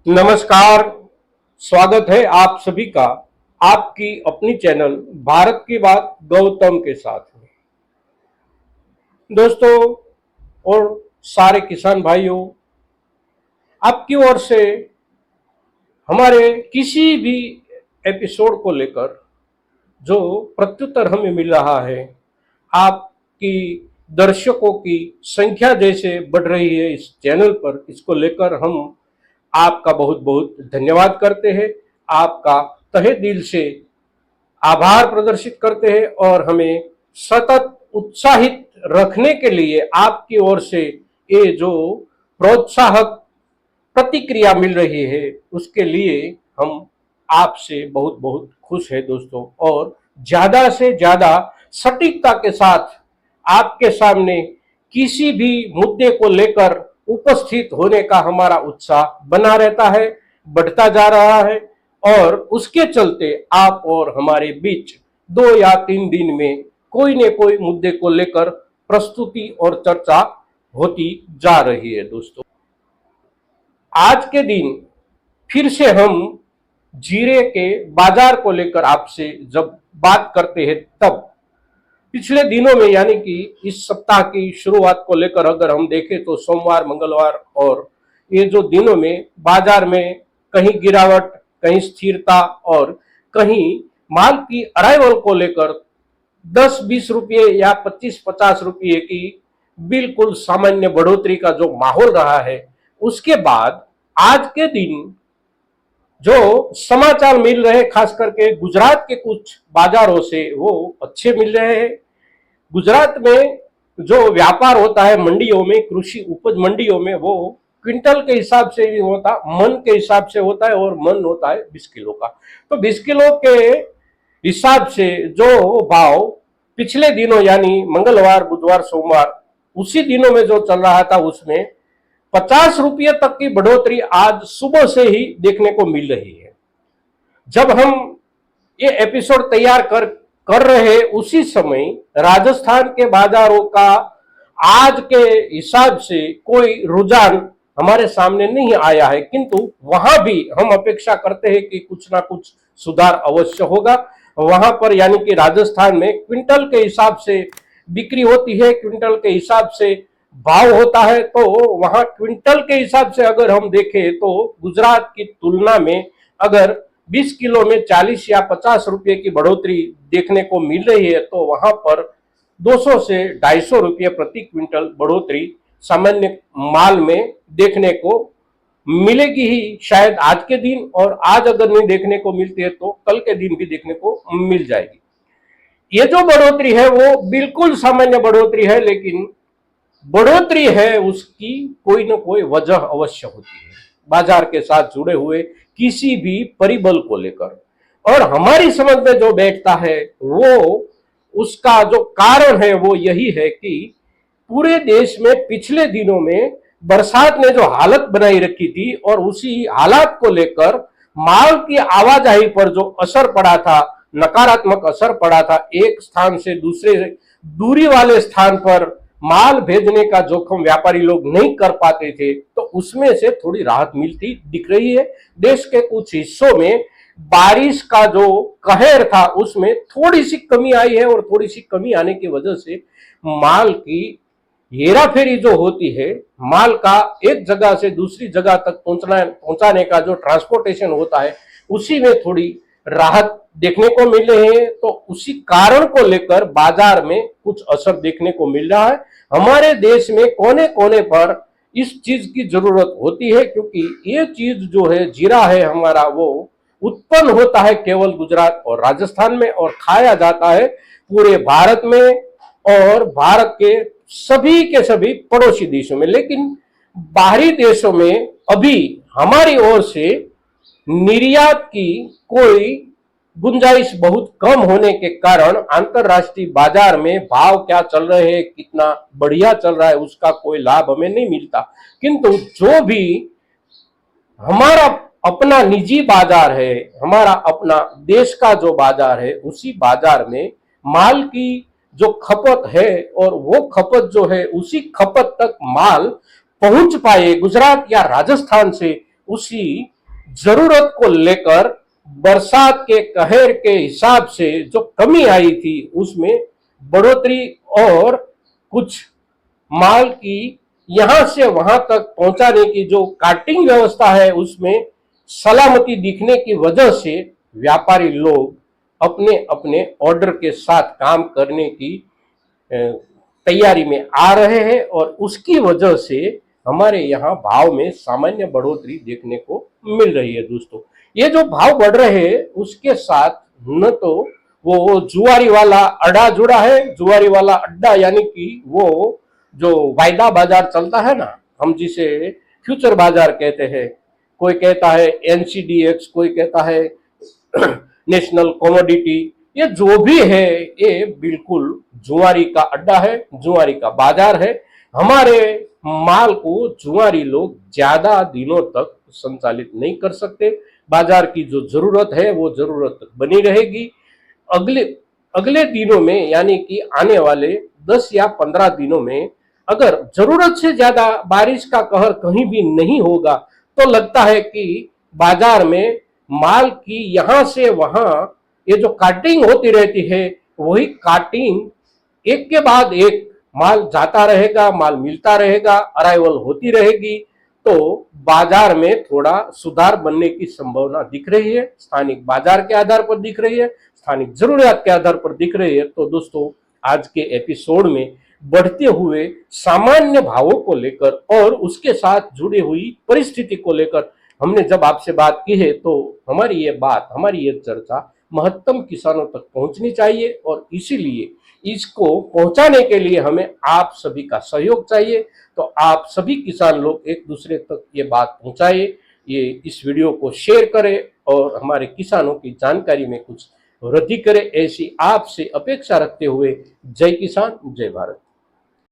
नमस्कार। स्वागत है आप सभी का आपकी अपनी चैनल भारत की बात गौतम के साथ में। दोस्तों और सारे किसान भाइयों, आपकी ओर से हमारे किसी भी एपिसोड को लेकर जो प्रत्युत्तर हमें मिल रहा है, आपकी दर्शकों की संख्या जैसे बढ़ रही है इस चैनल पर, इसको लेकर हम आपका बहुत बहुत धन्यवाद करते हैं। आपका तहे दिल से आभार प्रदर्शित करते हैं और हमें सतत उत्साहित रखने के लिए आपकी ओर से ये जो प्रोत्साहक प्रतिक्रिया मिल रही है उसके लिए हम आपसे बहुत बहुत खुश है दोस्तों। और ज्यादा से ज्यादा सटीकता के साथ आपके सामने किसी भी मुद्दे को लेकर उपस्थित होने का हमारा उत्साह बना रहता है, बढ़ता जा रहा है। और उसके चलते आप और हमारे बीच 2 या 3 दिन में कोई न कोई मुद्दे को लेकर प्रस्तुति और चर्चा होती जा रही है दोस्तों। आज के दिन फिर से हम जीरे के बाजार को लेकर आपसे जब बात करते हैं, तब पिछले दिनों में यानी कि इस सप्ताह की शुरुआत को लेकर अगर हम देखें तो सोमवार, मंगलवार और ये जो दिनों में बाजार में कहीं गिरावट, कहीं स्थिरता और कहीं माल की अराइवल को लेकर 10-20 रुपये या 25-50 रुपये की बिल्कुल सामान्य बढ़ोतरी का जो माहौल रहा है, उसके बाद आज के दिन जो समाचार मिल रहे खास करके गुजरात के कुछ बाजारों से वो अच्छे मिल रहे हैं। गुजरात में जो व्यापार होता है मंडियों में, कृषि उपज मंडियों में, वो क्विंटल के हिसाब से भी होता, मन के हिसाब से होता है और मन होता है 20 किलो का। तो 20 किलो के हिसाब से जो भाव पिछले दिनों यानी मंगलवार, बुधवार, सोमवार उसी दिनों में जो चल रहा था, उसमें 50 रुपये तक की बढ़ोतरी आज सुबह से ही देखने को मिल रही है। जब हम ये एपिसोड तैयार कर रहे हैं उसी समय राजस्थान के बाजारों का आज के हिसाब से कोई रुझान हमारे सामने नहीं आया है, किंतु वहां भी हम अपेक्षा करते हैं कि कुछ ना कुछ सुधार अवश्य होगा। वहां पर यानी कि राजस्थान में क्विंटल के हिसाब से बिक्री होती है, क्विंटल के हिसाब से भाव होता है। तो वहां क्विंटल के हिसाब से अगर हम देखें तो गुजरात की तुलना में अगर 20 किलो में 40 या 50 रुपये की बढ़ोतरी देखने को मिल रही है, तो वहां पर 200 से 250 रुपये प्रति क्विंटल बढ़ोतरी सामान्य माल में देखने को मिलेगी ही, शायद आज के दिन। और आज अगर नहीं देखने को मिलती है तो कल के दिन भी देखने को मिल जाएगी। ये जो बढ़ोतरी है वो बिल्कुल सामान्य बढ़ोतरी है, लेकिन बढ़ोतरी है उसकी कोई ना कोई वजह अवश्य होती है, बाजार के साथ जुड़े हुए किसी भी परिबल को लेकर। और हमारी समझ में जो बैठता है वो उसका जो कारण है वो यही है कि पूरे देश में पिछले दिनों में बरसात ने जो हालत बनाई रखी थी और उसी हालात को लेकर माल की आवाजाही पर जो असर पड़ा था, नकारात्मक असर पड़ा था, एक स्थान से दूसरे दूरी वाले स्थान पर माल भेजने का जोखिम व्यापारी लोग नहीं कर पाते थे, तो उसमें से थोड़ी राहत मिलती दिख रही है। देश के कुछ हिस्सों में बारिश का जो कहर था उसमें थोड़ी सी कमी आई है और थोड़ी सी कमी आने की वजह से माल की हेराफेरी जो होती है, माल का एक जगह से दूसरी जगह तक पहुंचाने का जो ट्रांसपोर्टेशन होता है, उसी में थोड़ी राहत देखने को मिल रही है। तो उसी कारण को लेकर बाजार में कुछ असर देखने को मिल रहा है। हमारे देश में कोने कोने पर इस चीज की जरूरत होती है, क्योंकि ये चीज जो है जीरा है हमारा, वो उत्पन्न होता है केवल गुजरात और राजस्थान में और खाया जाता है पूरे भारत में और भारत के सभी पड़ोसी देशों में। लेकिन बाहरी देशों में अभी हमारी ओर से निर्यात की कोई गुंजाइश बहुत कम होने के कारण अंतरराष्ट्रीय बाजार में भाव क्या चल रहे हैं, कितना बढ़िया चल रहा है, उसका कोई लाभ हमें नहीं मिलता। किंतु जो भी हमारा अपना निजी बाजार है, हमारा अपना देश का जो बाजार है, उसी बाजार में माल की जो खपत है और वो खपत जो है उसी खपत तक माल पहुंच पाए गुजरात या राजस्थान से, उसी जरूरत को लेकर बरसात के कहर के हिसाब से जो कमी आई थी उसमें बढ़ोतरी और कुछ माल की यहां से वहां तक पहुंचाने की जो कार्टिंग व्यवस्था है उसमें सलामती दिखने की वजह से व्यापारी लोग अपने अपने ऑर्डर के साथ काम करने की तैयारी में आ रहे हैं और उसकी वजह से हमारे यहाँ भाव में सामान्य बढ़ोतरी देखने को मिल रही है। दोस्तों, ये जो भाव बढ़ रहे हैं उसके साथ न तो वो जुआरी वाला अड्डा जुड़ा है, जुआरी वाला अड्डा यानी कि वो जो वायदा बाजार चलता है ना, हम जिसे फ्यूचर बाजार कहते हैं, कोई कहता है एनसीडीएक्स, कोई कहता है नेशनल कमोडिटी, ये जो भी है ये बिल्कुल जुआरी का अड्डा है, जुआरी का बाजार है। हमारे माल को जुआरी लोग ज्यादा दिनों तक संचालित नहीं कर सकते। बाजार की जो जरूरत है वो जरूरत बनी रहेगी। अगले अगले दिनों में यानी कि आने वाले 10 या 15 दिनों में अगर जरूरत से ज्यादा बारिश का कहर कहीं भी नहीं होगा तो लगता है कि बाजार में माल की यहां से वहां ये जो काटिंग होती रहती है वही काटिंग एक के बाद एक माल जाता रहेगा, माल मिलता रहेगा, अराइवल होती रहेगी, तो बाजार में थोड़ा सुधार बनने की संभावना दिख रही है। स्थानिक बाजार के आधार पर दिख रही है, स्थानिक जरूरियात के आधार पर दिख रही है। तो दोस्तों, आज के एपिसोड में बढ़ते हुए सामान्य भावों को लेकर और उसके साथ जुड़ी हुई परिस्थिति को लेकर हमने जब आपसे बात की है तो हमारी ये चर्चा महत्तम किसानों तक पहुंचनी चाहिए और इसीलिए इसको पहुंचाने के लिए हमें आप सभी का सहयोग चाहिए। तो आप सभी किसान लोग एक दूसरे तक ये बात पहुंचाइए, ये इस वीडियो को शेयर करें और हमारे किसानों की जानकारी में कुछ वृद्धि करें, ऐसी आपसे अपेक्षा रखते हुए जय किसान जय भारत।